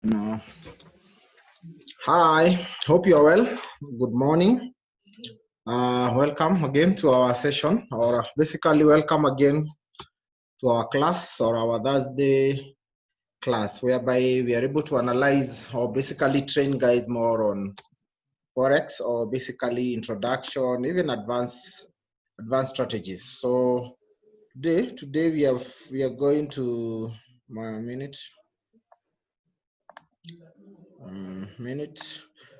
No. Hi, hope you're well. Good morning. Welcome again to our session, or basically, welcome again to our class or our Thursday class, whereby we are able to analyze or basically train guys more on Forex or basically introduction, even advanced strategies. So today we are going to minute.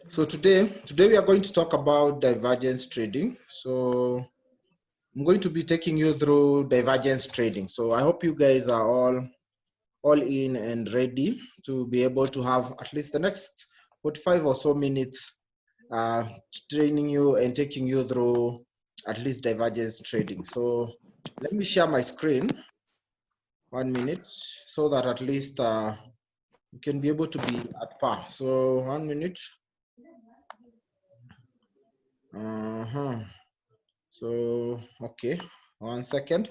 So today we are going to talk about divergence trading. So I'm going to be taking you through divergence trading. So I hope you guys are all in and ready to be able to have at least the next 45 or so minutes training you and taking you through at least divergence trading. So let me share my screen 1 minute so that at least you can be able to be at par. So 1 minute. So okay, 1 second.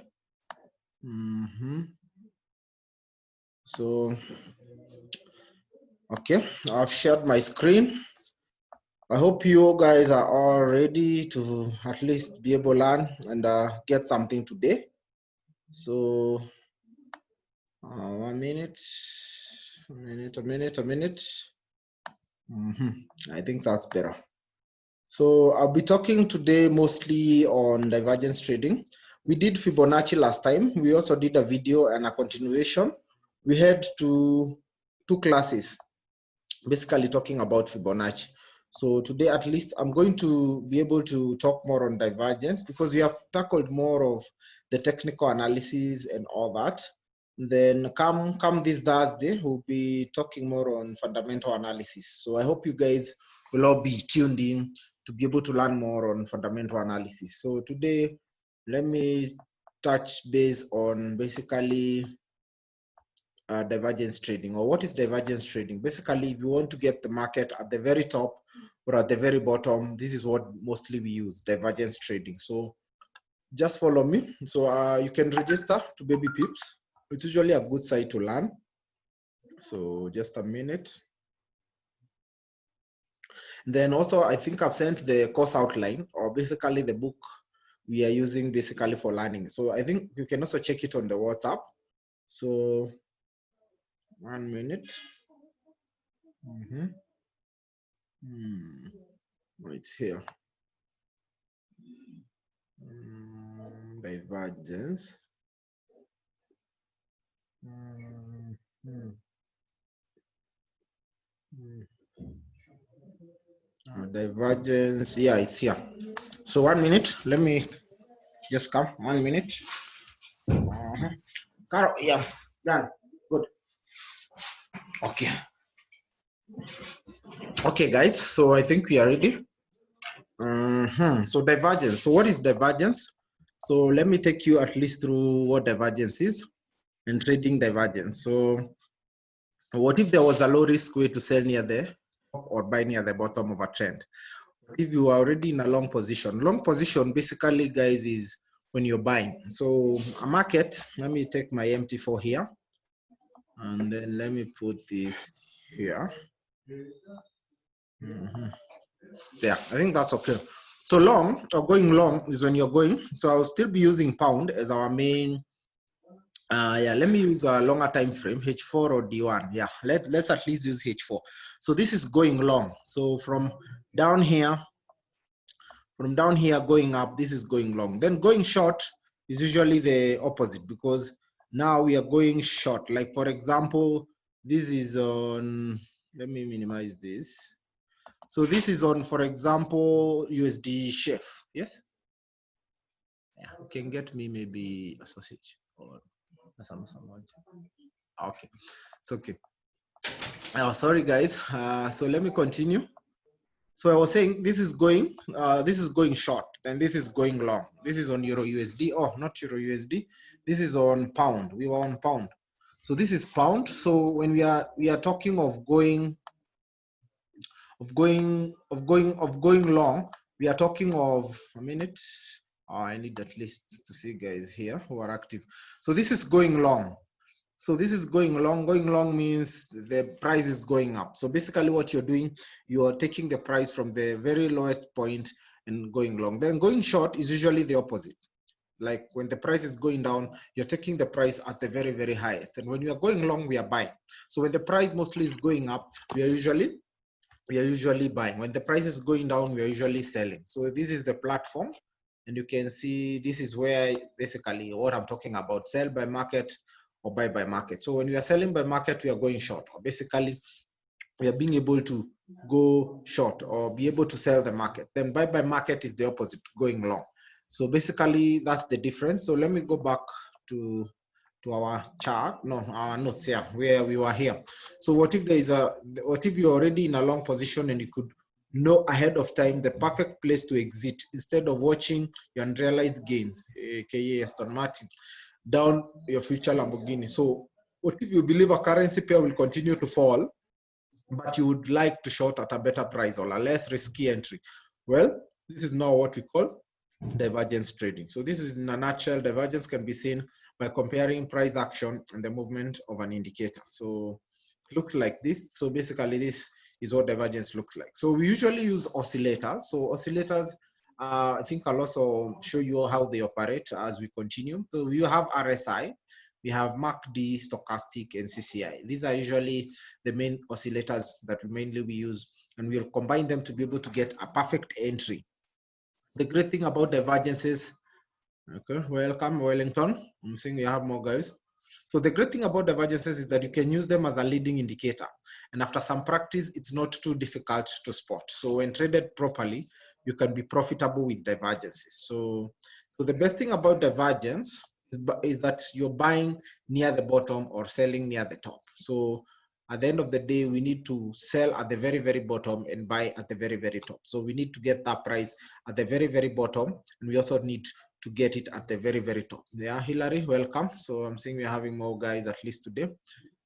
So okay, I've shared my screen. I hope you guys are all ready to at least be able to learn and get something today. So 1 minute, a minute. I think that's better. So I'll be talking today mostly on divergence trading. We did Fibonacci last time. We also did a video and a continuation. We had two classes basically talking about Fibonacci. So today at least I'm going to be able to talk more on divergence because we have tackled more of the technical analysis and all that. Then come this Thursday, we'll be talking more on fundamental analysis. So I hope you guys will all be tuned in to be able to learn more on fundamental analysis. So today, let me touch base on basically divergence trading. Or what is divergence trading? Basically, if you want to get the market at the very top or at the very bottom, this is what mostly we use, divergence trading. So just follow me. So you can register to Baby Pips. It's usually a good site to learn. So just a minute. Then also, I think I've sent the course outline or basically the book we are using basically for learning. So I think you can also check it on the WhatsApp. So 1 minute. Right here. Divergence. Divergence. Yeah, it's here. So 1 minute. Let me just come. 1 minute. Carol, yeah, done. Good. Okay. Okay, guys. So I think we are ready. So divergence. So what is divergence? So let me take you at least through what divergence is and trading divergence. So what if there was a low risk way to sell near the or buy near the bottom of a trend? If you are already in a long position basically, guys, is when you're buying. So a market, let me take my MT4 here and then let me put this here. Yeah, I think that's okay. So long or going long is when you're going. So I'll still be using pound as our main. Yeah, let me use a longer time frame, H4 or D1. Yeah, let's at least use H4. So this is going long. So from down here going up, this is going long. Then going short is usually the opposite because now we are going short. Like for example, this is on, let me minimize this. So this is on, for example, USD chef. Yes? Yeah, you can get me maybe a sausage or some. Okay, it's okay. Oh, sorry guys. So let me continue. So I was saying this is going short, and this is going long. This is on Euro USD. Oh, not Euro USD. This is on pound. We were on pound. So this is pound. So when we are talking of going long, we are talking of a minute. Oh, I need at least to see guys here who are active. So this is going long. So this is going long. Going long means the price is going up. So basically what you're doing, you're taking the price from the very lowest point and going long. Then going short is usually the opposite. Like when the price is going down, you're taking the price at the very, very highest. And when we are going long, we are buying. So when the price mostly is going up, we are usually buying. When the price is going down, we are usually selling. So this is the platform. And you can see this is where basically what I'm talking about, sell by market or buy by market. So when we are selling by market, we are going short. Or basically, we are being able to go short or be able to sell the market. Then buy by market is the opposite, going long. So basically, that's the difference. So let me go back to our chart, no, our notes here, where we were here. So what if there is what if you're already in a long position and you could know ahead of time the perfect place to exit instead of watching your unrealized gains, aka Aston Martin, down your future Lamborghini. So what if you believe a currency pair will continue to fall, but you would like to short at a better price or a less risky entry? Well, this is now what we call divergence trading. So this is in a nutshell. Divergence can be seen by comparing price action and the movement of an indicator. So it looks like this. So basically this is what divergence looks like. So we usually use oscillators. So oscillators, I think I'll also show you how they operate as we continue. So you have RSI, we have MACD, stochastic, and CCI. These are usually the main oscillators that mainly we use, and we'll combine them to be able to get a perfect entry. The great thing about divergences, okay, welcome Wellington, I'm seeing you have more guys. So the great thing about divergences is that you can use them as a leading indicator, and after some practice it's not too difficult to spot. So when traded properly, you can be profitable with divergences. So the best thing about divergence is that you're buying near the bottom or selling near the top. So at the end of the day, we need to sell at the very, very bottom and buy at the very, very top. So we need to get that price at the very, very bottom, and we also need to get it at the very, very top. Yeah, Hillary, welcome. So I'm seeing we're having more guys at least today.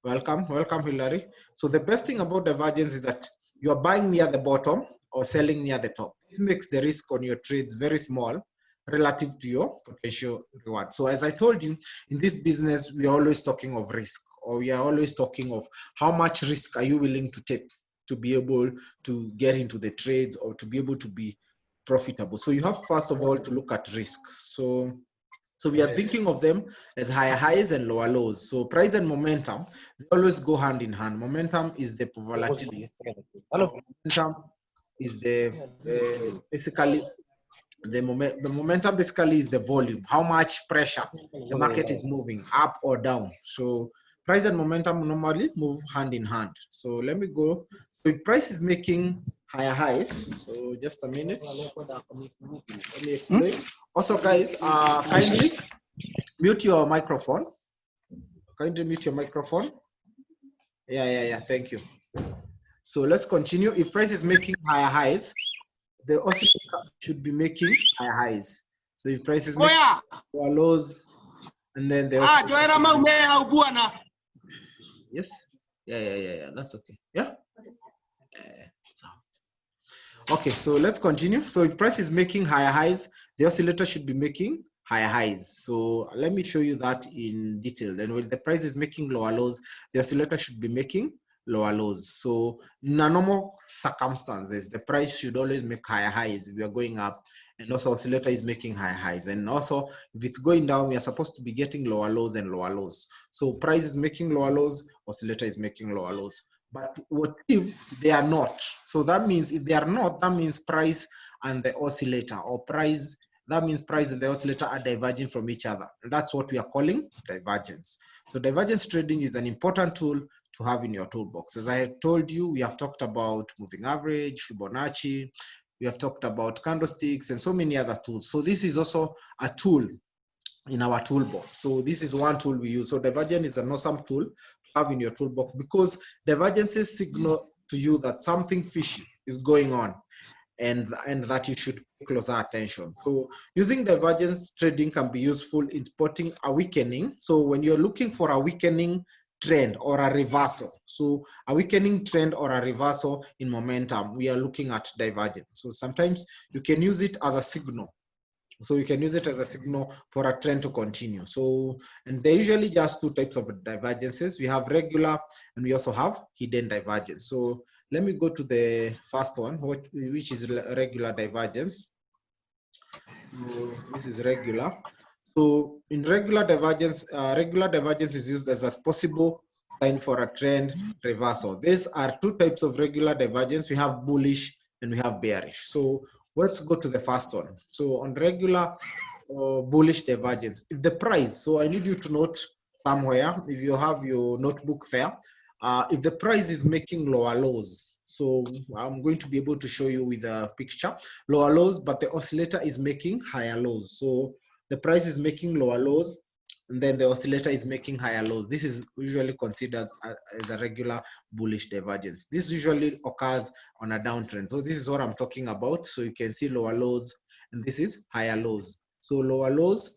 Welcome, welcome, Hillary. So the best thing about divergence is that you're buying near the bottom or selling near the top. This makes the risk on your trades very small relative to your potential reward. So as I told you, in this business, we are always talking of risk, or we are always talking of how much risk are you willing to take to be able to get into the trades or to be able to be profitable. So you have first of all to look at risk. So we are thinking of them as higher highs and lower lows. So price and momentum, they always go hand in hand. Momentum is the volatility. Momentum is the basically the momentum basically is the volume, how much pressure the market is moving up or down. So price and momentum normally move hand in hand. So let me go. So if price is making higher highs, so just a minute, let me explain. Also guys, kindly mute your microphone. Kindly mute your microphone. Yeah, thank you. So let's continue. If price is making higher highs, the oscillator should be making higher highs. So if price is making lower lows, and then the oscillator yes, yeah, that's okay. Yeah. Okay, so let's continue. So if price is making higher highs, the oscillator should be making higher highs. So let me show you that in detail. Then when the price is making lower lows, the oscillator should be making lower lows. So in normal circumstances, the price should always make higher highs if we are going up, and also oscillator is making higher highs. And also if it's going down, we are supposed to be getting lower lows and lower lows. So price is making lower lows, oscillator is making lower lows. But what if they are not? So that means if they are not, that means price and the oscillator, or price, that means price and the oscillator are diverging from each other. And that's what we are calling divergence. So divergence trading is an important tool to have in your toolbox. As I had told you, we have talked about moving average, Fibonacci, we have talked about candlesticks and so many other tools. So this is also a tool in our toolbox. So this is one tool we use. So divergence is an awesome tool to have in your toolbox, because divergences signal to you that something fishy is going on, and that you should pay closer attention. So using divergence trading can be useful in spotting a weakening. So when you're looking for a weakening trend or a reversal, so a weakening trend or a reversal in momentum, we are looking at divergence. So sometimes you can use it as a signal. So you can use it as a signal for a trend to continue. So, and there are usually just two types of divergences. We have regular and we also have hidden divergence. So let me go to the first one, which is regular divergence. So this is regular. So in regular divergence is used as a possible sign for a trend reversal. These are two types of regular divergence. We have bullish and we have bearish. So let's go to the first one. So on regular bullish divergence, if the price, so I need you to note somewhere, if you have your notebook there, if the price is making lower lows, so I'm going to be able to show you with a picture, lower lows, but the oscillator is making higher lows. So the price is making lower lows, and then the oscillator is making higher lows. This is usually considered as a regular bullish divergence. This usually occurs on a downtrend. So this is what I'm talking about. So you can see lower lows, and this is higher lows. So lower lows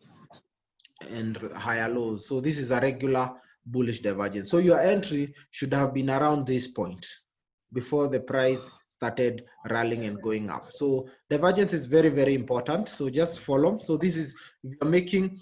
and higher lows. So this is a regular bullish divergence. So your entry should have been around this point before the price started rallying and going up. So divergence is very, very important. So just follow. So this is, if you're making,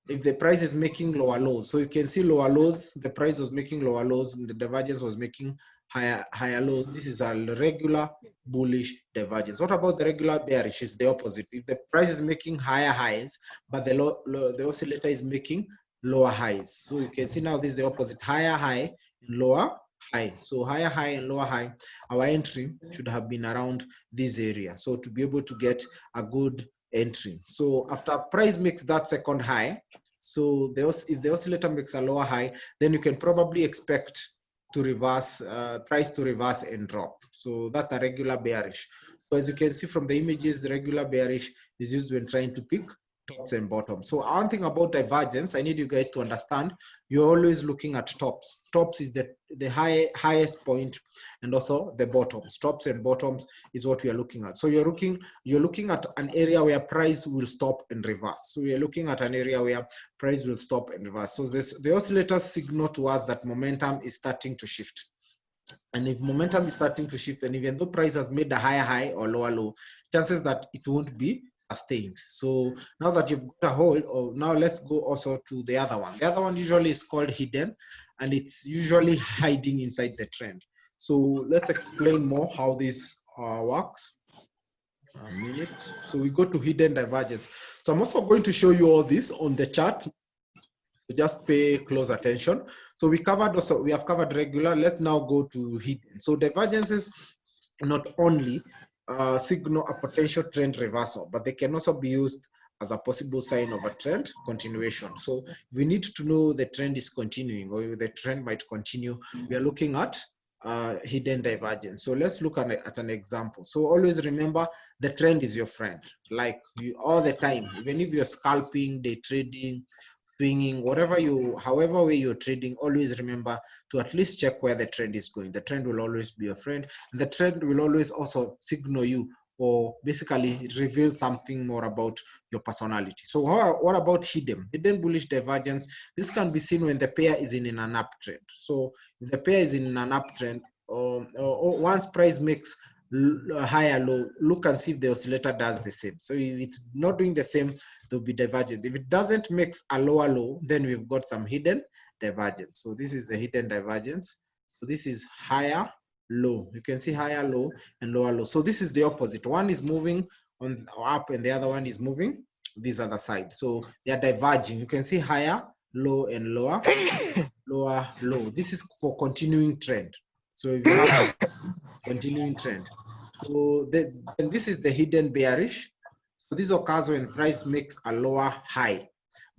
if the price is making lower lows, so you can see lower lows, the price was making lower lows and the divergence was making higher lows. This is a regular bullish divergence. What about the regular bearish? Is the opposite. If the price is making higher highs, but the oscillator is making lower highs. So you can see now this is the opposite, higher high and lower high. So higher high and lower high, our entry should have been around this area. So to be able to get a good entry. So after price makes that second high, so if the oscillator makes a lower high, then you can probably expect to reverse, price to reverse and drop. So that's a regular bearish. So as you can see from the images, the regular bearish is used when trying to pick tops and bottoms. So one thing about divergence, I need you guys to understand, you're always looking at tops. Tops is the highest point, and also the bottoms. Tops and bottoms is what we are looking at. So you're looking at an area where price will stop and reverse. So we are looking at an area where price will stop and reverse. So the oscillators signal to us that momentum is starting to shift. And if momentum is starting to shift, and even though price has made a higher high or lower low, chances that it won't be sustained. So now that you've got a hold, or now let's go also to the other one. The other one usually is called hidden, and it's usually hiding inside the trend. So let's explain more how this works. A minute. So we go to hidden divergence. So I'm also going to show you all this on the chart. So just pay close attention. So we have covered regular. Let's now go to hidden. So divergences not only signal a potential trend reversal, but they can also be used as a possible sign of a trend continuation. So if we need to know the trend is continuing or the trend might continue, we are looking at hidden divergence. So let's look at an example. So always remember, the trend is your friend. Like you all the time, even if you're scalping, day trading, swinging, however way you're trading, always remember to at least check where the trend is going. The trend will always be your friend, and the trend will always also signal you, or basically reveal something more about your personality. So what about hidden bullish divergence? This can be seen when the pair is in an uptrend. So if the pair is in an uptrend, or once price makes higher low, look and see if the oscillator does the same. So if it's not doing the same, there'll be divergence. If it doesn't make a lower low, then we've got some hidden divergence. So this is the hidden divergence. So this is higher low. You can see higher low and lower low. So this is the opposite. One is moving on up and the other one is moving this other side. So they are diverging. You can see higher, low, and lower, lower, low. This is for continuing trend. So if you have continuing trend. So and this is the hidden bearish. So this occurs when price makes a lower high,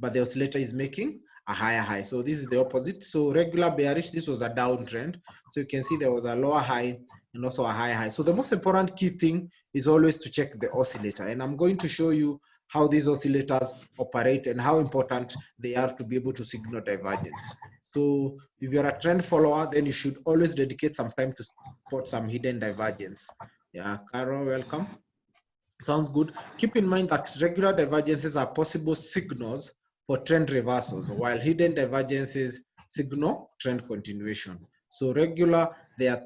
but the oscillator is making a higher high. So this is the opposite. So regular bearish, this was a downtrend. So you can see there was a lower high and also a higher high. So the most important key thing is always to check the oscillator. And I'm going to show you how these oscillators operate and how important they are to be able to signal divergence. So if you're a trend follower, then you should always dedicate some time to spot some hidden divergence. Yeah, Carol, welcome. Sounds good. Keep in mind that regular divergences are possible signals for trend reversals, while hidden divergences signal trend continuation. So regular, they are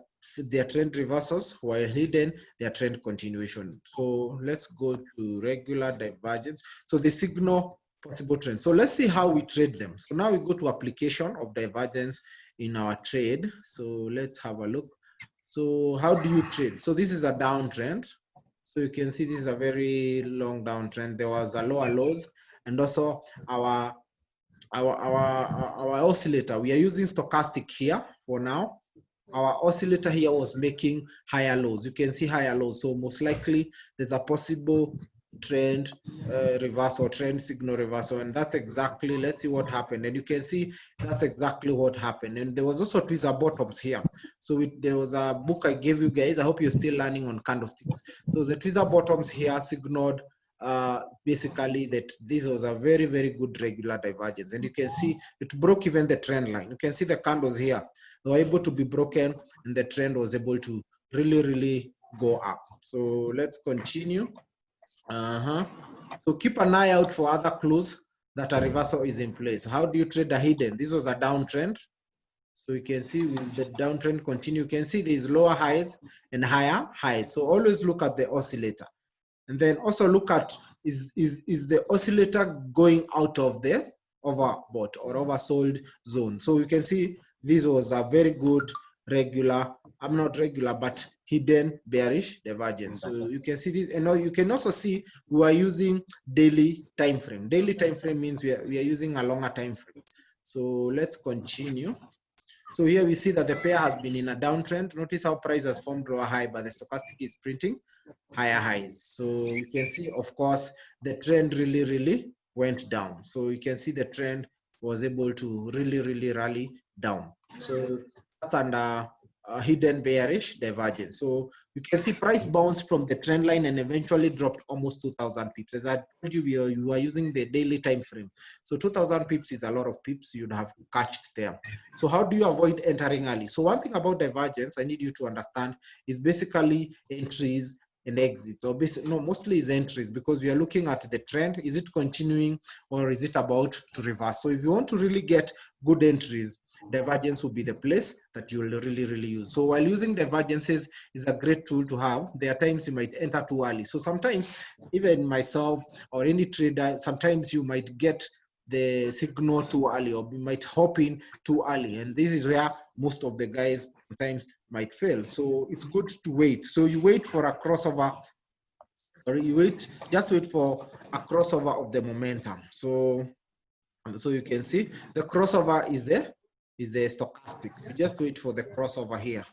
their trend reversals, while hidden their trend continuation. So let's go to regular divergence. So they signal possible trend. So let's see how we trade them. So now we go to application of divergence in our trade. So let's have a look. So how do you trade? So this is a downtrend. So you can see this is a very long downtrend. There was a lower lows, and also our oscillator. We are using stochastic here for now. Our oscillator here was making higher lows. You can see higher lows. So most likely there's a possible trend reversal, trend signal reversal. And that's exactly, let's see what happened. And you can see that's exactly what happened. And there was also tweezer bottoms here. So there was a book I gave you guys. I hope you're still learning on candlesticks. So the tweezer bottoms here signaled basically that this was a very, very good regular divergence. And you can see it broke even the trend line. You can see the candles here. They were able to be broken and the trend was able to really go up. So let's continue. So keep an eye out for other clues that a reversal is in place. How do you trade a hidden? This was a downtrend. So you can see with the downtrend continue, you can see there's lower highs and higher highs. So always look at the oscillator. And then also look at, is the oscillator going out of the overbought or oversold zone? So you can see this was a very good regular, I'm not regular, but hidden bearish divergence. So you can see this, and now you can also see we are using daily time frame. Daily time frame means we are using a longer time frame. So let's continue. So here we see that the pair has been in a downtrend. Notice how price has formed lower high, but the stochastic is printing higher highs. So you can see, of course, the trend really went down. So you can see the trend was able to really rally down. So that's under hidden bearish divergence. So you can see price bounced from the trend line and eventually dropped almost 2,000 pips. As I told you, you are using the daily time frame. So 2,000 pips is a lot of pips you'd have catched there. So how do you avoid entering early? So one thing about divergence I need you to understand is basically entries and exit, or basically, no, mostly is entries, because we are looking at the trend. Is it continuing or is it about to reverse? So if you want to really get good entries, divergence will be the place that you will really use. So while using divergences is a great tool to have, there are times you might enter too early. So sometimes even myself or any trader, sometimes you might get the signal too early, or you might hop in too early, and this is where most of the guys sometimes might fail. So it's good to wait. So you wait for a crossover, or just wait for a crossover of the momentum. So you can see the crossover is the stochastic. You just wait for the crossover here.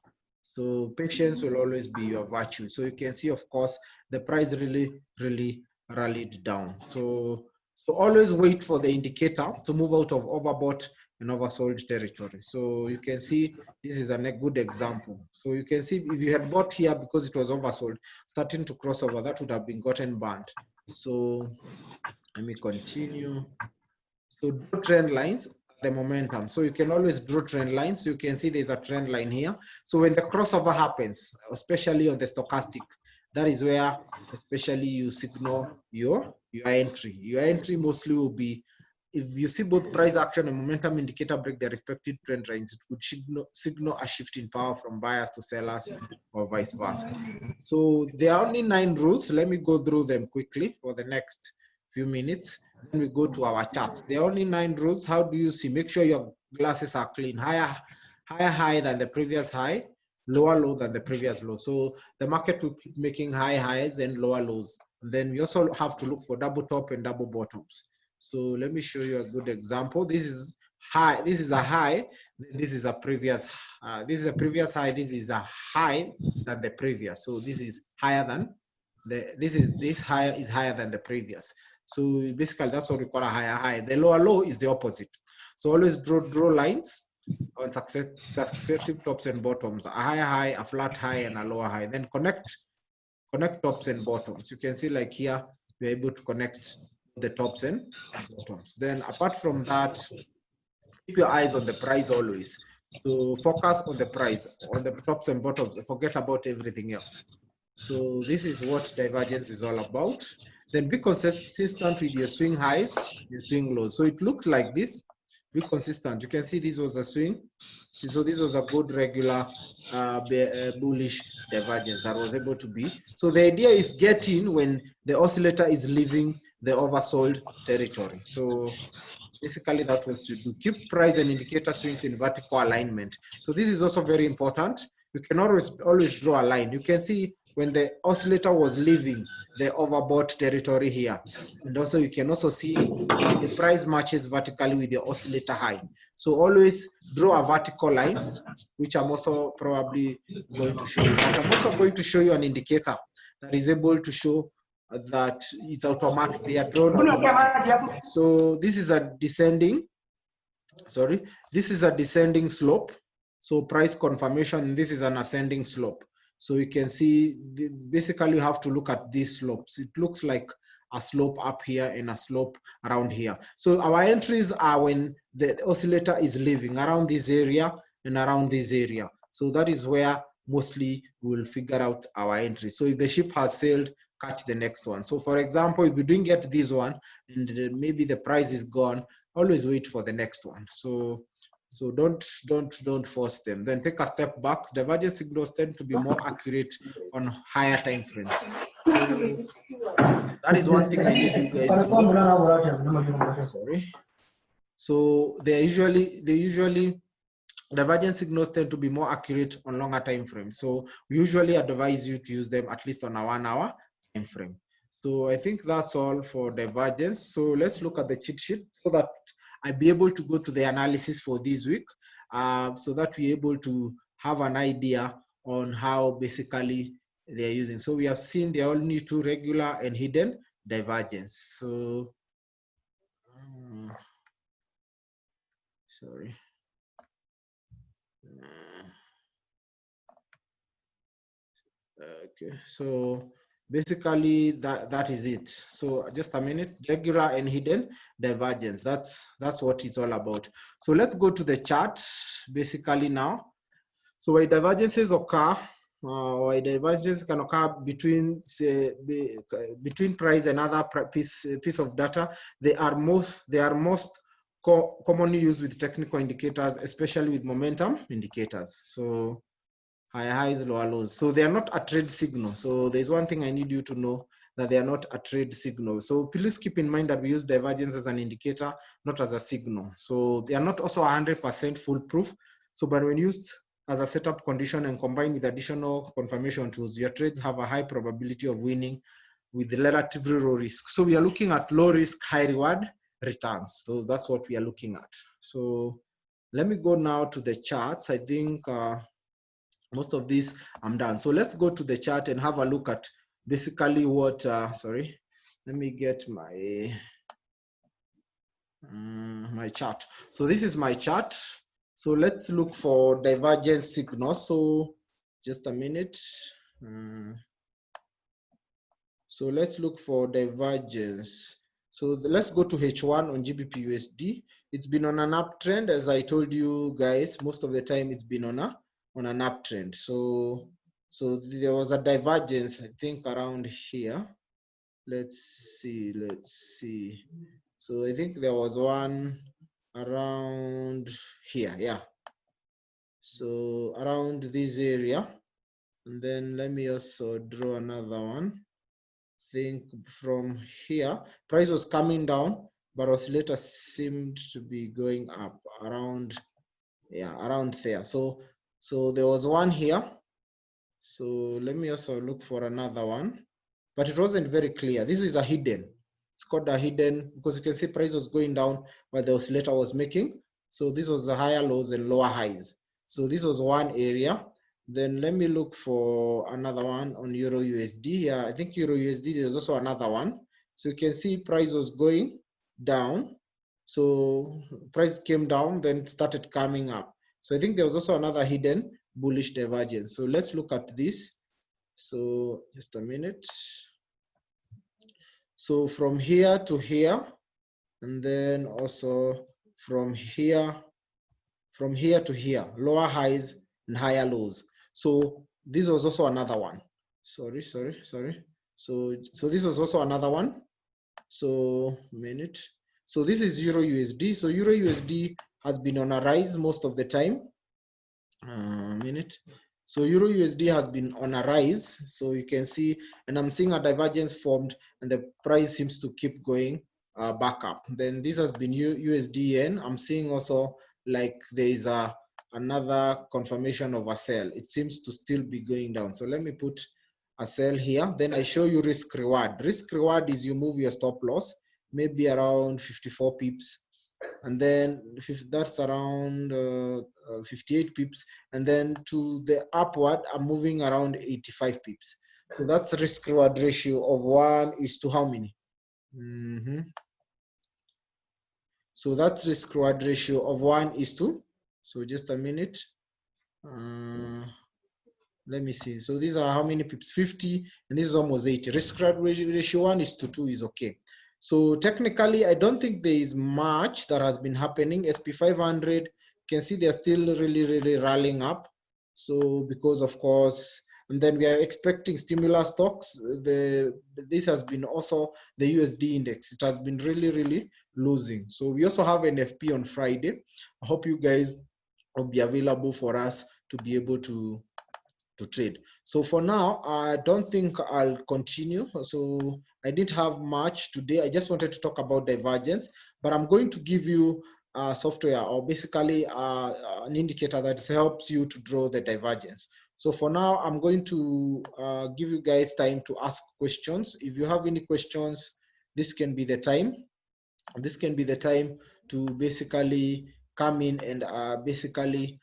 So patience will always be your virtue. So you can see, of course, the price really rallied down. So always wait for the indicator to move out of overbought and oversold territory. So you can see this is a good example. So you can see if you had bought here because it was oversold, starting to cross over, that would have been gotten burnt. So let me continue. So draw trend lines, the momentum. So you can always draw trend lines. You can see there's a trend line here. So when the crossover happens, especially on the stochastic, that is where especially you signal your entry. Your entry mostly will be, if you see both price action and momentum indicator break their respective trend lines, it would signal a shift in power from buyers to sellers or vice versa. So there are only 9 rules. Let me go through them quickly for the next few minutes. Then we go to our charts. There are only 9 rules. How do you see? Make sure your glasses are clean. Higher high than the previous high, lower low than the previous low. So the market will keep making high highs and lower lows. Then we also have to look for double top and double bottoms. So let me show you a good example. This is high. This is a high. This is a previous. This is a previous high. This is a high than the previous. So this is higher than this higher is higher than the previous. So basically that's what we call a higher high. The lower low is the opposite. So always draw lines on successive tops and bottoms, a higher high, a flat high, and a lower high. Then connect tops and bottoms. You can see like here, we're able to connect the tops and bottoms. Then apart from that, keep your eyes on the price always. So focus on the price, on the tops and bottoms, forget about everything else. So this is what divergence is all about. Then be consistent with your swing highs, your swing lows. So it looks like this. Be consistent. You can see this was a swing. So this was a good regular bullish divergence that was able to be. So the idea is get in when the oscillator is leaving the oversold territory. So basically that's what you do. Keep price and indicator swings in vertical alignment. So this is also very important. You can always draw a line. You can see when the oscillator was leaving the overbought territory here. And also you can also see when the price matches vertically with the oscillator high. So always draw a vertical line, which I'm also probably going to show you. But I'm also going to show you an indicator that is able to show that it's automatic. They are drawn automatically. So this is a descending, this is a descending slope. So price confirmation, this is an ascending slope. So you can see, basically you have to look at these slopes. It looks like a slope up here and a slope around here. So our entries are when the oscillator is leaving around this area and around this area. So that is where mostly we'll figure out our entries. So if the ship has sailed, catch the next one. So for example, if you didn't get this one and maybe the price is gone, always wait for the next one. So don't force them. Then take a step back. Divergence signals tend to be more accurate on higher time frames. So that is one thing I need you guys to know. Sorry. So they usually divergence signals tend to be more accurate on longer time frames. So we usually advise you to use them at least on a 1 hour time frame. So I think that's all for divergence. So let's look at the cheat sheet so that I'll be able to go to the analysis for this week, so that we're able to have an idea on how basically they're using. So we have seen there are only two regular and hidden divergence. So sorry. Okay, so basically that is it. So just a minute. Regular and hidden divergence, that's what it's all about. So let's go to the chart basically now. So why divergences occur, why divergences can occur between, say, between price and other piece of data. They are most commonly used with technical indicators, especially with momentum indicators. So higher highs, lower lows. So they are not a trade signal. So there's one thing I need you to know, that they are not a trade signal. So please keep in mind that we use divergence as an indicator, not as a signal. So they are not also 100% foolproof. So but when used as a setup condition and combined with additional confirmation tools, your trades have a high probability of winning with relatively low risk. So we are looking at low risk, high reward returns. So that's what we are looking at. So let me go now to the charts. I think most of these I'm done. So let's go to the chart and have a look at basically what, sorry, let me get my my chart. So this is my chart. So let's look for divergence signals. So just a minute. So let's look for divergence. So let's go to H1 on GBP USD. It's been on an uptrend, as I told you guys. Most of the time, it's been on an uptrend. So there was a divergence, I think, around here. Let's see. So I think there was one around here, yeah. So around this area, and then let me also draw another one. Think from here, price was coming down, but oscillator seemed to be going up around, yeah, around there. So there was one here. So let me also look for another one, but it wasn't very clear. This is a hidden. It's called a hidden because you can see price was going down while the oscillator was making. So this was the higher lows and lower highs. So this was one area. Then let me look for another one on Euro USD. Yeah, I think Euro USD, there's also another one. So you can see price was going down. So price came down, then started coming up. So I think there was also another hidden bullish divergence. So let's look at this. So just a minute. So from here to here, and then also from here to here, lower highs and higher lows. So this was also another one. Sorry. So this was also another one. So minute. So this is Euro USD. So Euro USD has been on a rise most of the time. minute. So Euro USD has been on a rise. So you can see, and I'm seeing a divergence formed, and the price seems to keep going back up. Then this has been USD yen. I'm seeing also like there is another confirmation of a sell. It seems to still be going down. So let me put a sell here. Then I show you risk reward. Risk reward is you move your stop loss maybe around 54 pips, and then that's around 58 pips, and then to the upward I'm moving around 85 pips. So that's risk reward ratio of 1 is to how many? So that's risk reward ratio of 1 is to, so just a minute, let me see. So these are how many pips? 50, and this is almost 80. Risk reward ratio 1 is to 2 is okay. So technically, I don't think there is much that has been happening. SP500, you can see they're still really rallying up. So because of course, and then we are expecting stimulus stocks. This has been also the USD index. It has been really losing. So we also have NFP on Friday. I hope you guys will be available for us to be able to trade. So for now, I don't think I'll continue. So I didn't have much today. I just wanted to talk about divergence, but I'm going to give you software, or basically an indicator that helps you to draw the divergence. So for now, I'm going to give you guys time to ask questions. If you have any questions, this can be the time. This can be the time to basically come in and basically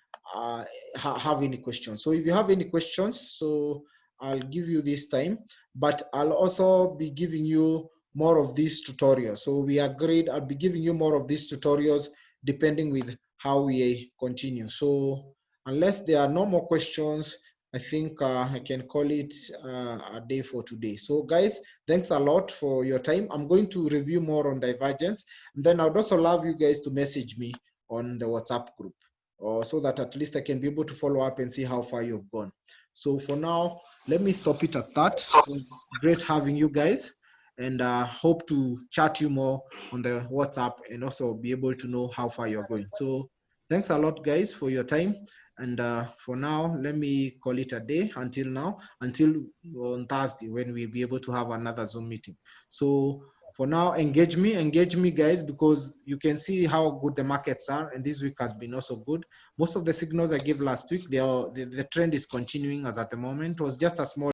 have any questions. So if you have any questions, so I'll give you this time, but I'll also be giving you more of these tutorials. So we agreed I'll be giving you more of these tutorials depending with how we continue. So unless there are no more questions, I think I can call it a day for today. So guys, thanks a lot for your time. I'm going to review more on divergence, and then I'd also love you guys to message me on the WhatsApp group, or so that at least I can be able to follow up and see how far you've gone. So for now, let me stop it at that. It was great having you guys, and hope to chat you more on the WhatsApp and also be able to know how far you're going. So thanks a lot, guys, for your time. And for now, let me call it a day until now, until on Thursday when we'll be able to have another Zoom meeting. So for now, engage me, guys, because you can see how good the markets are, and this week has been also good. Most of the signals I gave last week, the trend is continuing as at the moment. It was just a small